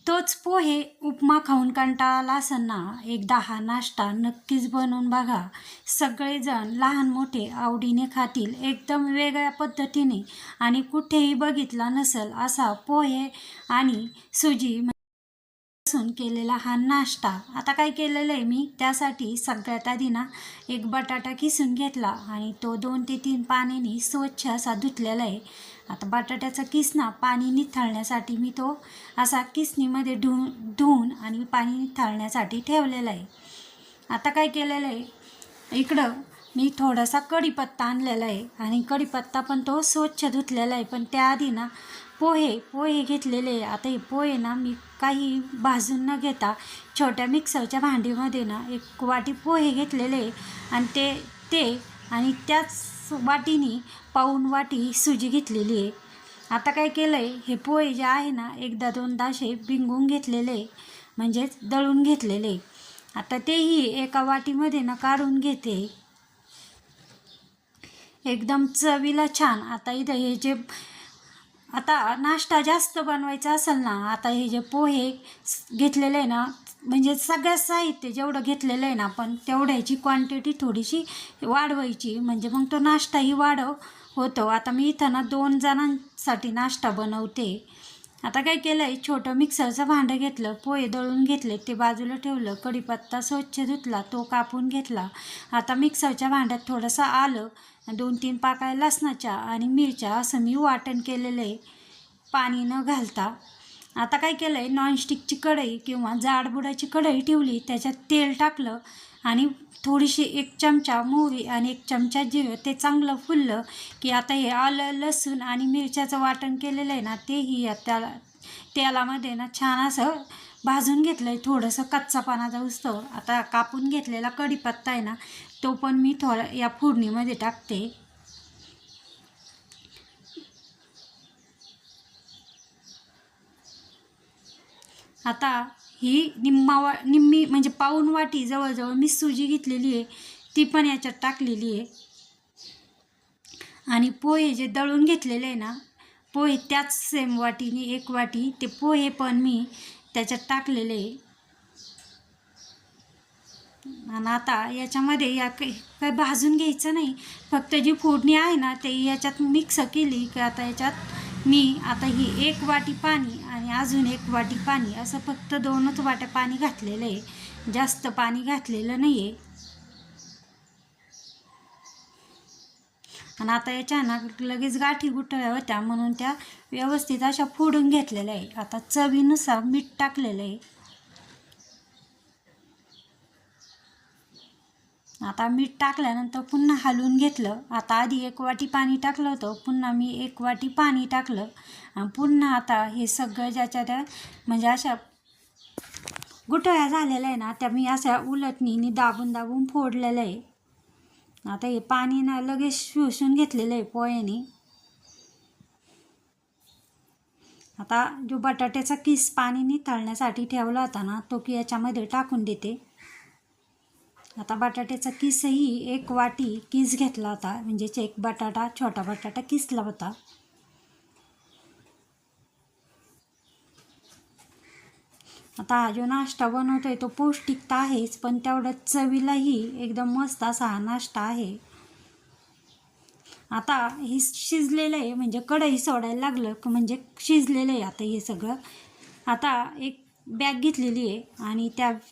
तोच पोहे उपमा खाऊन कंटाळा असेल ना, एकदा हा नाश्ता नक्कीच बनवून बघा. सगळेजण लहान मोठे आवडीने खातील. एकदम वेगळ्या पद्धतीने आणि कुठेही बघितला नसेल असा पोहे आणि सुजी पासून केलेला हा नाश्ता. आता काय केलेलं आहे मी, त्यासाठी सगळ्यात आधी ना एक बटाटा किसून घेतला आणि तो 2 ते 3 पाण्याने स्वच्छ असा धुतलेला आहे. आता बटाट्याचा किस ना पाणी निथळण्यासाठी मी तो असा किसणीमध्ये धुवून आणि पाणी निथळण्यासाठी ठेवलेला आहे. आता काय केलेलं आहे, इकडं मी थोडासा कढीपत्ता आणलेला आहे आणि कढीपत्ता पण तो स्वच्छ धुतलेला आहे. पण त्याआधी ना पोहे घेतलेले आहे. आता हे पोहे ना मी काही भाजून न घेता छोट्या मिक्सरच्या भांडीमध्ये ना 1 वाटी पोहे घेतलेले आहे आणि ते आणि त्याच वाटीने पाऊण वाटी सुजी घेतलेली आहे. आता काय केलं आहे, हे पोहे जे आहे ना एकदा दोनदा असे भिंगून घेतलेले आहे, म्हणजेच दळून घेतलेले. आता तेही एका वाटीमध्ये ना काढून घेते. एकदम चवीला छान. आता इथं हे जे आता नाश्ता जास्त बनवायचा असेल ना, आता हे जे पोहे घेतलेले आहे ना, म्हणजे सगळं साहित्य जेवढं घेतलेलं आहे ना आपण तेवढ्याची क्वांटिटी थोडीशी वाढवायची, म्हणजे मग तो नाश्ताही होतो. आता मी इथं ना 2 जणांसाठी नाश्ता बनवते. आता काय केलं आहे, छोटं मिक्सरचं भांडं घेतलं, पोहे दळून घेतले, ते बाजूला ठेवलं, कढीपत्ता स्वच्छ धुतला, तो कापून घेतला. आता मिक्सरच्या भांड्यात थोडंसं आलं, 2-3 पाकळ्या लसणाच्या आणि मिरच्या असं मी वाटण केलेलं आहे पाणी न घालता. आता काय केलं आहे, नॉनस्टिकची कढई किंवा जाडबुडाची कढई ठेवली, त्याच्यात तेल टाकलं आणि थोडीशी 1 चमचा मोहरी आणि 1 चमचा जिरं, ते चांगलं फुललं की आता हे आलं लसूण आणि मिरच्याचं वाटण केलेलं आहे ना, तेही तेलामध्ये ना छान असं भाजून घेतलं आहे. थोडंसं कच्चापणा जाऊस्तोवर. आता कापून घेतलेला कढीपत्ता आहे ना, तो पण मी थोडा या फोडणीमध्ये टाकते. आता ही निम्मी म्हणजे पाऊण वाटी जवळजवळ मी सुजी घेतलेली आहे, ती पण याच्यात टाकलेली आहे. आणि पोहे जे दळून घेतलेले आहे ना, पोहे त्याच सेम वाटीने 1 वाटी ते पोहे पण मी त्याच्यात टाकलेले आहे. आणि आता याच्यामध्ये काही भाजून घ्यायचं नाही, फक्त जी फोडणी आहे ना ते याच्यात मिक्स केली की आता याच्यात मी ही 1 वाटी पाणी आणि अजून 1 वाटी पाणी असं फक्त 2च वाट्या पाणी घातलेलं आहे, जास्त पाणी घातलेलं नाही आहे. आणि आता याच्या ना लगेच गाठी गुठळ्या होत्या म्हणून त्या व्यवस्थित अशा फोडून घेतलेल्या आहे. आता चवीनुसार मीठ टाकलेलं आहे. आता मीठ टाकल्यानंतर पुन्हा हलवून घेतलं. आता आधी 1 वाटी पाणी टाकलं होतं, पुन्हा मी 1 वाटी पाणी टाकलं आणि पुन्हा आता हे सगळं ज्याच्या त्या म्हणजे अशा गुठळ्या झालेल्या आहे ना, त्या मी अशा उलटणीने दाबून फोडलेलं आहे. आता हे पाणी ना लगेच शोषून घेतलेलं आहे पोह्याने. आता जो बटाट्याचा किस पाणी निथळण्यासाठी ठेवला होता ना, तो की याच्यामध्ये टाकून देते. आता बटाट्याचा किसही 1 वाटी किस घेतला होता, म्हणजेच 1 बटाटा छोटा बटाटा किसला होता. आता हा जो नाश्ता बनवतोय तो पौष्टिक तर आहेच, पण तेवढ्या चवीलाही एकदम मस्त असा हा नाश्ता आहे. आता हे शिजलेलं आहे, म्हणजे कढई सोडायला लागलं की म्हणजे शिजलेलं आहे आता हे सगळं. आता एक बॅग घेतलेली आहे आणि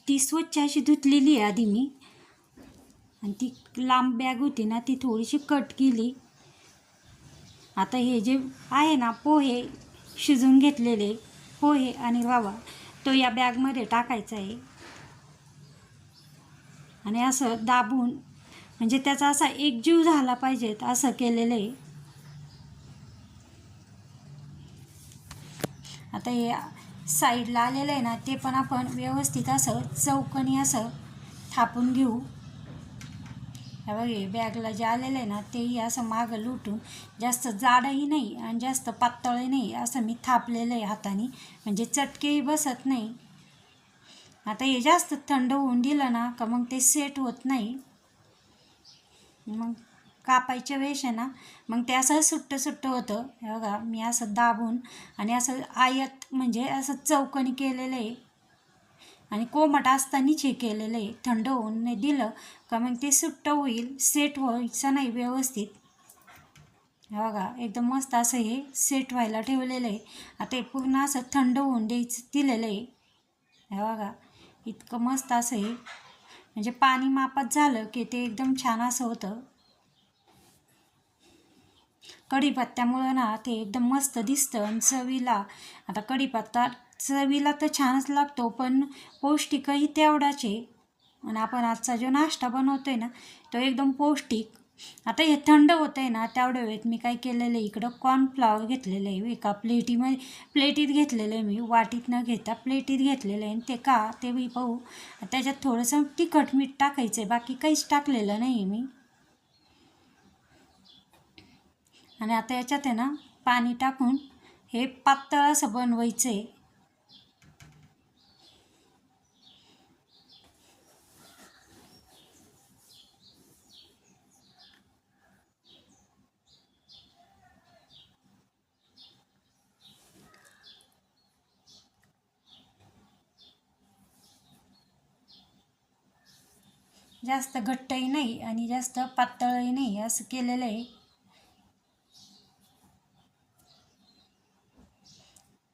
ती स्वच्छ अशी धुतलेली आहे आधी मी, आणि ती लांब बॅग होती ना ती थोडीशी कट केली. आता हे जे आहे ना पोहे शिजून घेतलेले पोहे आणि रवा, तो या बॅगमध्ये टाकायचा आहे आणि असं दाबून म्हणजे त्याचा असा एकजीव झाला पाहिजेत असं केलेलं आहे. आता हे साईडला आलेलं आहे ना, ते पण आपण व्यवस्थित असं चौकोनी असं थापून घेऊ. हे बघे बॅगला जे आलेलं आहे ना तेही असं मागं लुटून, जास्त जाडही नाही आणि जास्त पातळही नाही, असं मी थापलेलं आहे हाताने, म्हणजे चटकेही बसत नाही. आता हे जास्त थंड होऊन दिलं ना का मग ते सेट होत नाही, मग कापायच्या वेळेस आहे ना मग ते असं सुट्टं सुट्टं होतं. हे बघा मी असं दाबून आणि असं आयत म्हणजे असं चौकणी केलेलं आहे आणि कोमट असतानाच हे केलेलं आहे. थंड होऊन नाही दिलं का मग ते सुट्टं होईल, सेट व्हायचं नाही व्यवस्थित. हे बघा एकदम मस्त असं हे सेट व्हायला ठेवलेलं आहे. आता हे पूर्ण असं थंड होऊन द्यायचं दिलेलं आहे. हे बघा इतकं मस्त असं हे म्हणजे पाणी मापात झालं की ते एकदम छान असं होतं. कढीपत्त्यामुळं ना ते एकदम मस्त दिसतं आणि चवीला, आता कढीपत्ता चवीला तर छानच लागतो पण पौष्टिकही तेवढाच आहे. आणि आपण आजचा जो नाश्ता बनवतो आहे ना तो एकदम पौष्टिक. आता हे थंड होतं आहे ना तेवढ्या वेळेत मी काय केलेलं आहे, इकडं कॉर्नफ्लॉवर घेतलेलं आहे एका प्लेटीत घेतलेलं आहे मी, वाटीत न घेता प्लेटीत घेतलेलं आहे. आणि ते का ते मी पाहू त्याच्यात थोडंसं तिखट मीठ टाकायचं आहे, बाकी काहीच टाकलेलं नाही आहे मी. आणि आता याच्यात आहे ना पाणी टाकून हे पातळ असं बनवायचं आहे. जास्त घट्टही नाही आणि जास्त पातळही नाही असं केलेलं आहे.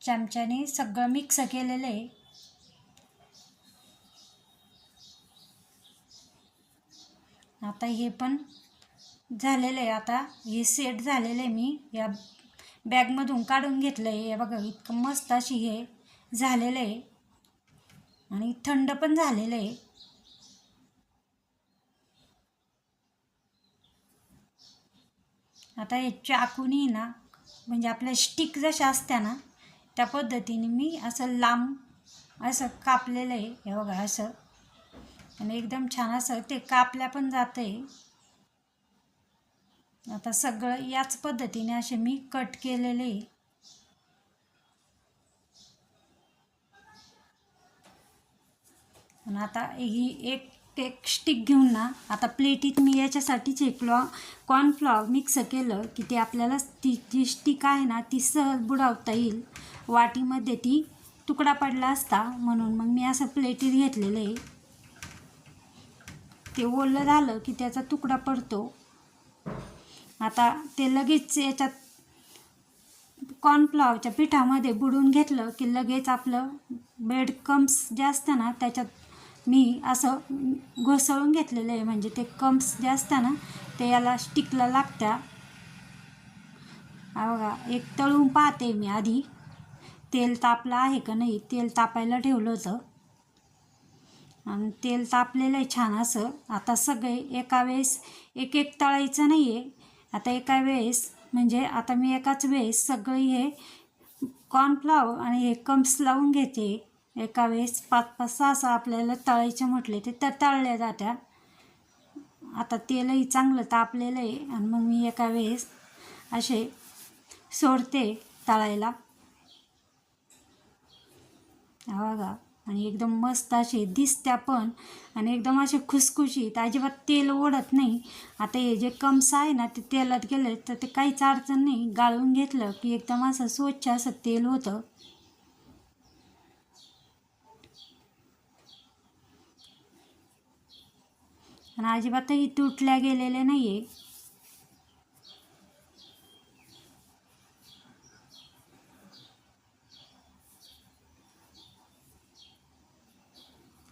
चमच्याने सगळं मिक्स केलेलं आहे. आता हे पण झालेलं आहे. आता हे सेट झालेलं आहे. मी या बॅगमधून काढून घेतलं आहे. हे बघा इतकं मस्त अशी हे झालेलं आहे आणि थंड पण झालेलं आहे. आता हे चाकूनी ना म्हणजे आपल्या स्टिक जशा असत्या ना त्या पद्धतीने मी असं लांब असं कापलेलं आहे. हे बघा असं आणि एकदम छान असं ते कापल्या पण जातं आहे. आता सगळं याच पद्धतीने असे मी कट केलेले आहे. आणि आता ही एक एक स्टिक घेऊन ना आता प्लेटीत मी याच्यासाठीच हे कॉर्नफ्लॉवर मिक्स केलं की ते आपल्याला ती जी स्टिक आहे ना ती सहज बुडवता येईल. वाटीमध्ये ती तुकडा पडला असता म्हणून मग मी असं प्लेटीत घेतलेलं आहे. ते ओलं झालं की त्याचा तुकडा पडतो. आता ते लगेच याच्यात कॉर्नफ्लॉवरच्या पिठामध्ये बुडवून घेतलं की लगेच आपलं ब्रेड क्रम्स जे असतं ना त्याच्यात मी असं घुसळून घेतलेलं आहे. म्हणजे ते क्रम्स जे असतं ना ते याला स्टिकला लागत्या. बघा एक तळून पाहते मी आधी तेल तापलं आहे का नाही. तेल तापायला ठेवलं होतं आणि तेल तापलेलं आहे छान असं. आता सगळे एका वेळेस एक एक तळायचं नाही आहे. आता एका वेळेस म्हणजे आता मी एकाच वेळेस सगळे हे कॉर्नफ्लॉवर आणि हे क्रम्स लावून घेते. एका वेळेस 5-5 6 आपल्याला तळायचे म्हटले ते तर तळल्या जात्या. आता तेलही चांगलं तापलेलं आहे आणि मग मी एका वेळेस असे सोडते तळायला. बघा आणि एकदम मस्त असे दिसत्या पण आणि एकदम असे खुसखुशीत, अजिबात तेल ओढत नाही. आता हे जे क्रम्स आहे ना ते तेलात गेले तर ते काहीच अडचण नाही. गाळून घेतलं की एकदम असं स्वच्छ असं तेल होतं. आणि अजिबातही तुटल्या गेलेले नाही आहे.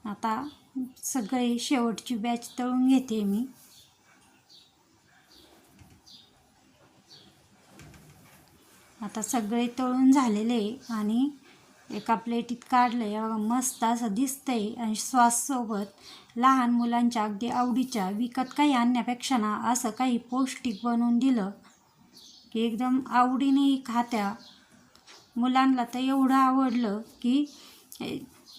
आता सगळे शेवटची बॅच तळून घेते मी. आता सगळे तळून झालेले आणि एका प्लेटीत काढलं आहे. बघा मस्त असं दिसतंय आणि सॉससोबत लहान मुलांच्या अगदी आवडीच्या, विकत काही आणण्यापेक्षा ना असं काही पौष्टिक बनवून दिलं की एकदम आवडीनेही खात्या. मुलांना तर एवढं आवडलं की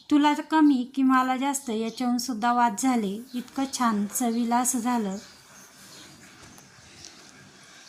तुला कमी की मला जास्त याच्याहून सुद्धा वाद झाले. इतकं छान चवीला असं झालं.